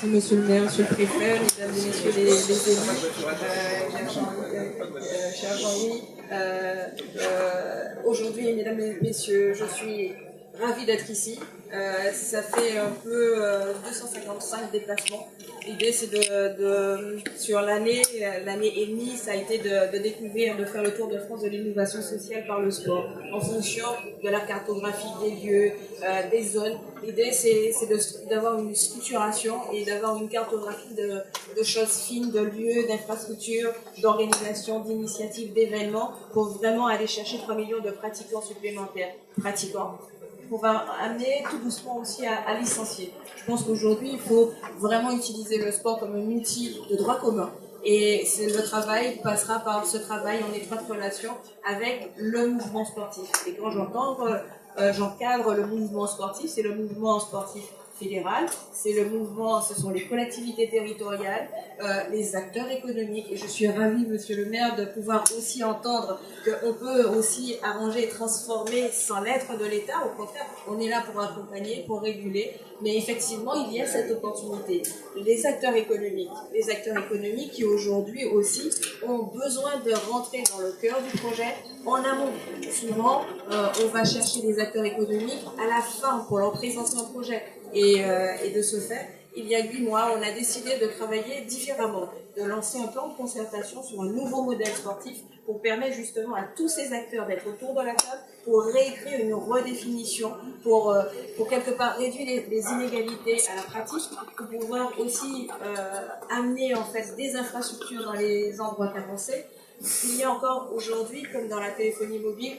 Merci Monsieur le maire, Monsieur le préfet, mesdames et messieurs les élus, cher Jean-Louis. Aujourd'hui, mesdames et messieurs, je suis ravie d'être ici. Ça fait un peu 255 déplacements. L'idée, c'est sur l'année et demie, ça a été de découvrir, de faire le tour de France de l'innovation sociale par le sport, en fonction de la cartographie des lieux, des zones. L'idée, c'est d'avoir une structuration et d'avoir une cartographie de choses fines, de lieux, d'infrastructures, d'organisations, d'initiatives, d'événements, pour vraiment aller chercher 3 millions de pratiquants supplémentaires. On va amener tout doucement aussi à licencier. Je pense qu'aujourd'hui, il faut vraiment utiliser le sport comme un outil de droit commun. Et le travail passera par ce travail en étroite relation avec le mouvement sportif. Et quand j'encadre le mouvement sportif, c'est le mouvement sportif fédéral, ce sont les collectivités territoriales, les acteurs économiques. Et je suis ravie, Monsieur le maire, de pouvoir aussi entendre qu'on peut aussi arranger et transformer sans l'être de l'État. Au contraire, on est là pour accompagner, pour réguler. Mais effectivement, il y a cette opportunité. Les acteurs économiques qui aujourd'hui aussi ont besoin de rentrer dans le cœur du projet en amont. Souvent, on va chercher des acteurs économiques à la fin pour leur présenter un projet. Et de ce fait, il y a 8 mois, on a décidé de travailler différemment, de lancer un plan de concertation sur un nouveau modèle sportif pour permettre justement à tous ces acteurs d'être autour de la table pour réécrire une redéfinition, pour quelque part réduire les inégalités à la pratique, pour pouvoir aussi amener en fait des infrastructures dans les endroits carencés. Il y a encore aujourd'hui, comme dans la téléphonie mobile,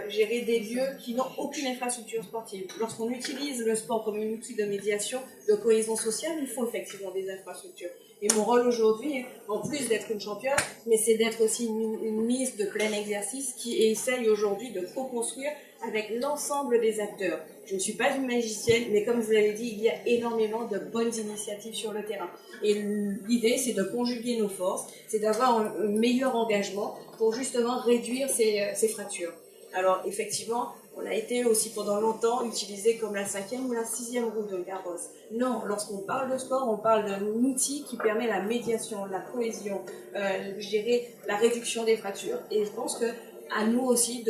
gérer des lieux qui n'ont aucune infrastructure sportive. Lorsqu'on utilise le sport comme un outil de médiation, de cohésion sociale, il faut effectivement des infrastructures. Et mon rôle aujourd'hui, en plus d'être une championne, mais c'est d'être aussi une mise de plein exercice qui essaye aujourd'hui de co-construire avec l'ensemble des acteurs. Je ne suis pas une magicienne, mais comme vous l'avez dit, il y a énormément de bonnes initiatives sur le terrain. Et l'idée, c'est de conjuguer nos forces, c'est d'avoir un meilleur engagement pour justement réduire ces fractures. Alors effectivement, on a été aussi pendant longtemps utilisé comme la 5e ou la 6e roue de carrosse. Non, lorsqu'on parle de sport, on parle d'un outil qui permet la médiation, la cohésion, la réduction des fractures. Et je pense que à nous aussi,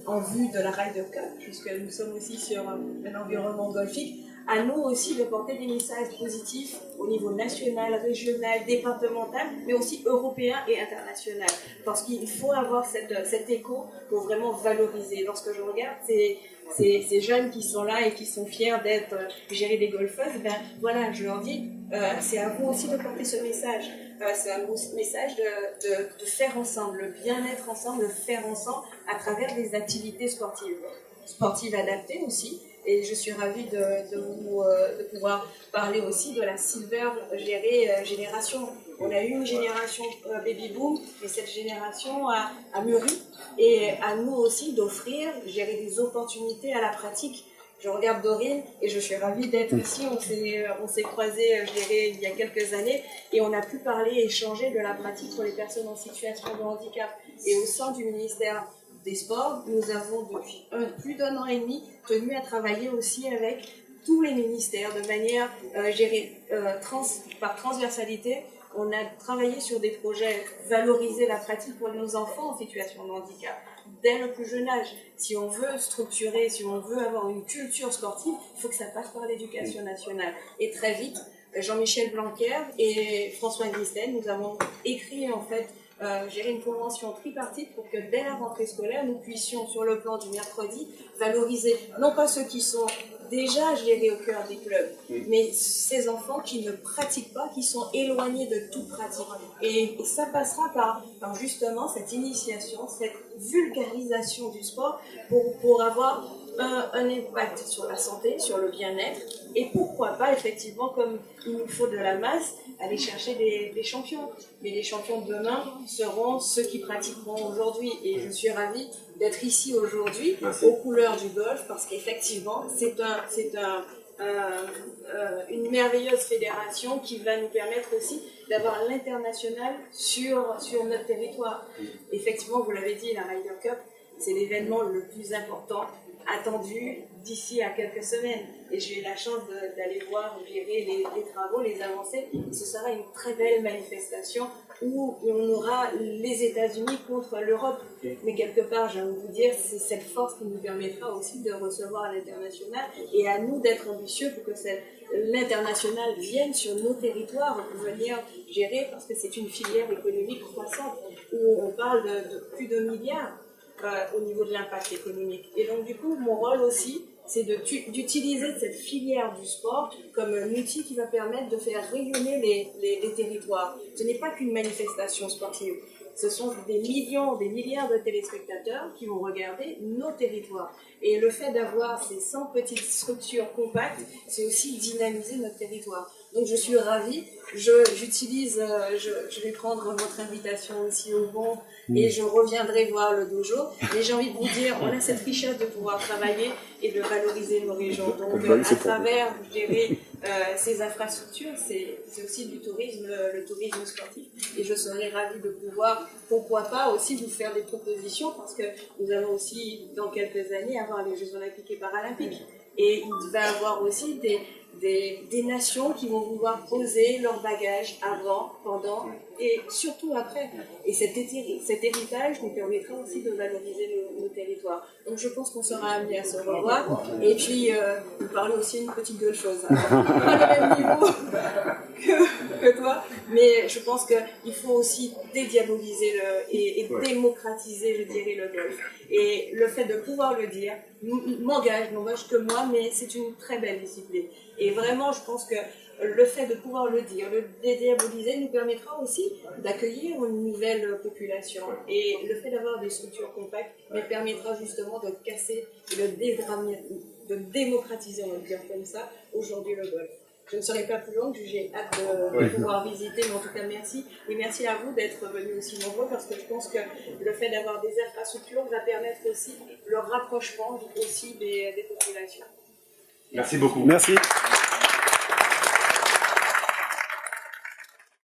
en vue de la Ryder Cup, puisque nous sommes aussi sur un environnement golfique, à nous aussi de porter des messages positifs au niveau national, régional, départemental, mais aussi européen et international. Parce qu'il faut avoir cet écho pour vraiment valoriser. Lorsque je regarde ces jeunes qui sont là et qui sont fiers d'être gérés des golfeuses, ben voilà, je leur dis, c'est à vous aussi de porter ce message. C'est un message de faire ensemble, le bien-être ensemble, le faire ensemble à travers des activités sportives adaptées aussi. Et je suis ravie de pouvoir parler aussi de la Silver génération. On a eu une génération baby boom, mais cette génération a mûri. Et à nous aussi d'offrir, des opportunités à la pratique. Je regarde Dorine et je suis ravie d'être ici. On s'est croisés, il y a quelques années, et on a pu parler et échanger de la pratique pour les personnes en situation de handicap. Et au sein du ministère des Sports, nous avons depuis plus d'1 an et demi tenu à travailler aussi avec tous les ministères de manière par transversalité. On a travaillé sur des projets, valoriser la pratique pour nos enfants en situation de handicap dès le plus jeune âge. Si on veut structurer, si on veut avoir une culture sportive, il faut que ça passe par l'éducation nationale. Et très vite, Jean-Michel Blanquer et François Guistel, nous avons écrit en fait une convention tripartite pour que dès la rentrée scolaire, nous puissions, sur le plan du mercredi, valoriser non pas ceux qui sont déjà gérés au cœur des clubs, mais ces enfants qui ne pratiquent pas, qui sont éloignés de toute pratique. Et ça passera par justement cette initiation, cette vulgarisation du sport pour avoir un impact sur la santé, sur le bien-être, et pourquoi pas, effectivement, comme il nous faut de la masse, aller chercher des champions. Mais les champions de demain seront ceux qui pratiqueront aujourd'hui. Et je suis ravie d'être ici aujourd'hui, aux couleurs du golf, parce qu'effectivement, c'est une merveilleuse fédération qui va nous permettre aussi d'avoir l'international sur notre territoire. Effectivement, vous l'avez dit, la Ryder Cup, c'est l'événement le plus important attendu d'ici à quelques semaines. Et j'ai eu la chance d'aller voir gérer les travaux, les avancées. Ce sera une très belle manifestation où on aura les États-Unis contre l'Europe. Mais quelque part, j'ai envie de vous dire, c'est cette force qui nous permettra aussi de recevoir l'international et à nous d'être ambitieux pour que l'international vienne sur nos territoires pour venir gérer, parce que c'est une filière économique croissante où on parle de plus de milliards au niveau de l'impact économique. Et donc du coup, mon rôle aussi, c'est d'utiliser cette filière du sport comme un outil qui va permettre de faire rayonner les territoires. Ce n'est pas qu'une manifestation sportive. Ce sont des millions, des milliards de téléspectateurs qui vont regarder nos territoires. Et le fait d'avoir ces 100 petites structures compactes, c'est aussi dynamiser notre territoire. Donc je suis ravie. Je vais prendre votre invitation aussi au bon et je reviendrai voir le dojo. Mais j'ai envie de vous dire, on a cette richesse de pouvoir travailler et de valoriser nos régions. Donc à travers, je dirais, ces infrastructures, c'est aussi du tourisme, le tourisme sportif. Et je serais ravie de pouvoir, pourquoi pas, aussi vous faire des propositions, parce que nous allons aussi, dans quelques années, avoir les Jeux Olympiques et Paralympiques. Et il va y avoir aussi des nations qui vont vouloir poser leur bagage avant, pendant et surtout après. Et cet héritage nous permettra aussi de valoriser nos territoires. Donc je pense qu'on sera amené à se revoir. Et puis, vous parlez aussi une petite gueule chose. Alors, pas le même niveau que toi, mais je pense qu'il faut aussi dédiaboliser et démocratiser, je dirais, le golf. Et le fait de pouvoir le dire n'engage que moi, mais c'est une très belle discipline. Et vraiment, je pense que le fait de pouvoir le dire, le dédiaboliser, nous permettra aussi d'accueillir une nouvelle population. Et le fait d'avoir des structures compactes me permettra justement de casser, de démocratiser, on va dire comme ça, aujourd'hui le golf. Je ne serai pas plus longue, j'ai hâte de pouvoir visiter, mais en tout cas merci. Et merci à vous d'être venus aussi nombreux, parce que je pense que le fait d'avoir des infrastructures va permettre aussi le rapprochement aussi des populations. Merci beaucoup. Merci.